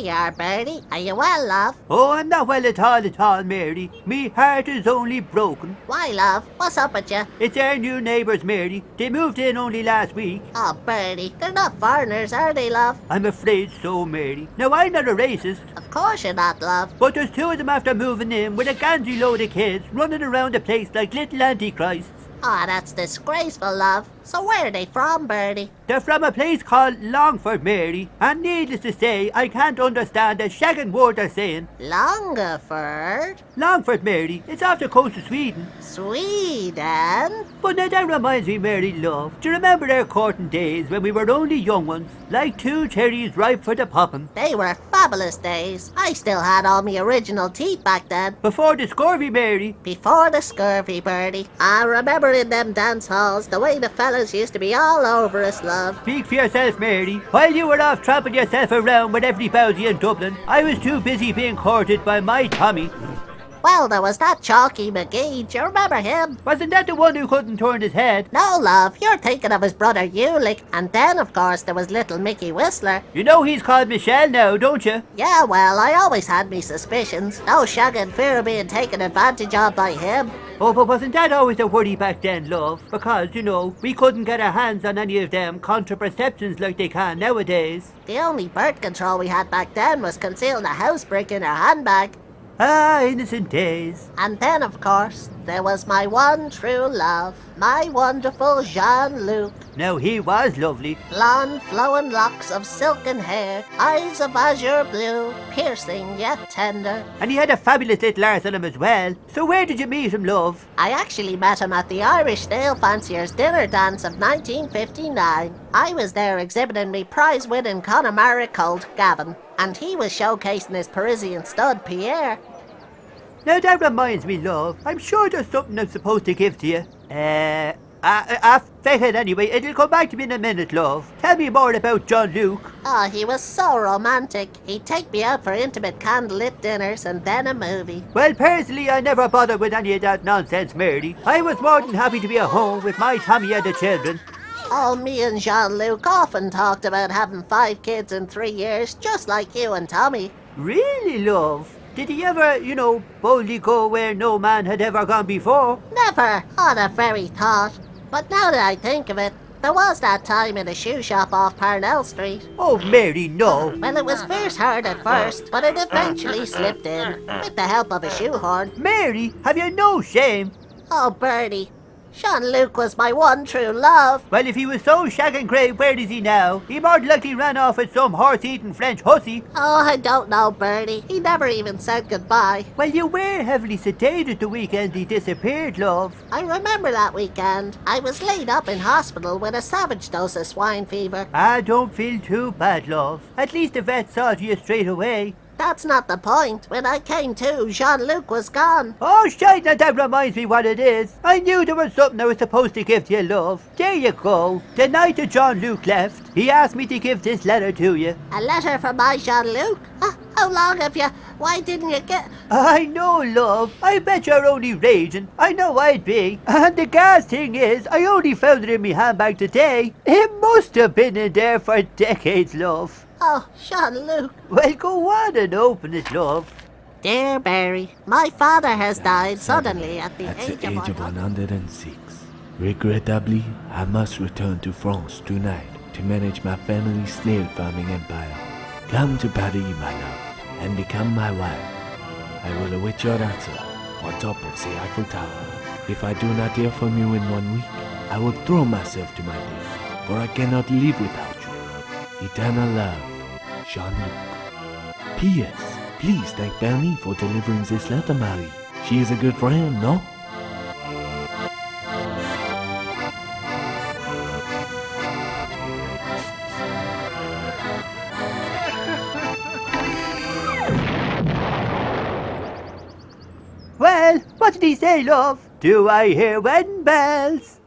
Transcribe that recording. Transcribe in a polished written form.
you are, Bertie. Are you well, love? Oh, I'm not well at all, Mary. Me heart is only broken. Why, love? What's up with you? It's our new neighbours, Mary. They moved in only last week. Oh, Bertie, they're not foreigners, are they, love? I'm afraid so, Mary. Now, I'm not a racist, Of course you're not, love. but there's two of them after moving in with a ganzy load of kids running around the place like little antichrists. Oh, that's disgraceful, love. So where are they from, Bertie? They're from a place called Longford, Mary, and needless to say, I can't understand a shaggin' word they're saying. Longford? Longford, Mary, it's off the coast of Sweden. Sweden? But now that reminds me, Mary love, do you remember our courting days when we were only young ones, like two cherries ripe for the popping? They were fabulous days. I still had all my original teeth back then. Before the scurvy, Mary. Before the scurvy, Bertie. I remember in them dance halls the way the fellas used to be all over us, love. Speak for yourself, Mary. While you were off tramping yourself around with every bowsy in Dublin, I was too busy being courted by my Tommy. Well, there was that Chalky McGee. Do you remember him? Wasn't that the one who couldn't turn his head? No, love. You're thinking of his brother Jean-Luc. And then, of course, there was little Mickey Whistler. You know he's called Michelle now, don't you? Yeah, well, I always had me suspicions. No shagging fear of being taken advantage of by him. Oh, but wasn't that always a worry back then, love? Because, you know, we couldn't get our hands on any of them contraceptions like they can nowadays. The only birth control we had back then was concealing a house brick in our handbag. Ah, innocent days. And then, of course, there was my one true love, my wonderful Jean-Luc. Now, he was lovely. Blonde, flowing locks of silken hair, eyes of azure blue, piercing yet tender. And he had a fabulous little arse on him as well. So where did you meet him, love? I actually met him at the Irish Nail Fanciers dinner dance of 1959. I was there exhibiting me prize-winning Connemara colt, Gavin, and he was showcasing his Parisian stud, Pierre. Now that reminds me, love, I'm sure there's something I'm supposed to give to you. Fake it anyway, it'll come back to me in a minute, love. Tell me more about Jean-Luc. Oh, he was so romantic. He'd take me out for intimate candlelit dinners and then a movie. Well, personally, I never bothered with any of that nonsense, Mary. I was more than happy to be at home with my Tommy and the children. Oh, me and Jean-Luc often talked about having 5 kids in 3 years, just like you and Tommy. Really, love? Did he ever, you know, boldly go where no man had ever gone before? Never, on a very thought. But now that I think of it, there was that time in a shoe shop off Parnell Street. Oh, Mary, no. Well, it was fierce hard at first, but it eventually slipped in, with the help of a shoehorn. Mary, have you no shame? Oh, Bertie, Jean-Luc was my one true love. Well, if he was so shaggin' great, where is he now? He more than likely ran off with some horse-eating French hussy. Oh, I don't know, Bertie. He never even said goodbye. Well, you were heavily sedated the weekend he disappeared, love. I remember that weekend. I was laid up in hospital with a savage dose of swine fever. I don't feel too bad, love. At least the vet saw to you straight away. That's not the point. When I came to, Jean-Luc was gone. Oh, shite, now that reminds me what it is. I knew there was something I was supposed to give to you, love. There you go. The night that Jean-Luc left, he asked me to give this letter to you. A letter from my Jean-Luc? How long have you... Why didn't you get... I know, love. I bet you're only raging. I know I'd be. And the gas thing is, I only found it in my handbag today. It must have been in there for decades, love. Oh, Jean-Luc. Well, go on and open it, love. Dear Barry, my father has died suddenly at the age of 106. Regrettably, I must return to France tonight to manage my family's snail farming empire. Come to Paris, my love, and become my wife. I will await your answer on top of the Eiffel Tower. If I do not hear from you in 1 week, I will throw myself to my death, for I cannot live without you. Eternal love, Jean-Luc. P.S. Please thank Bernie for delivering this letter, Marie. She is a good friend, no? Well, what did he say, love? Do I hear wedding bells?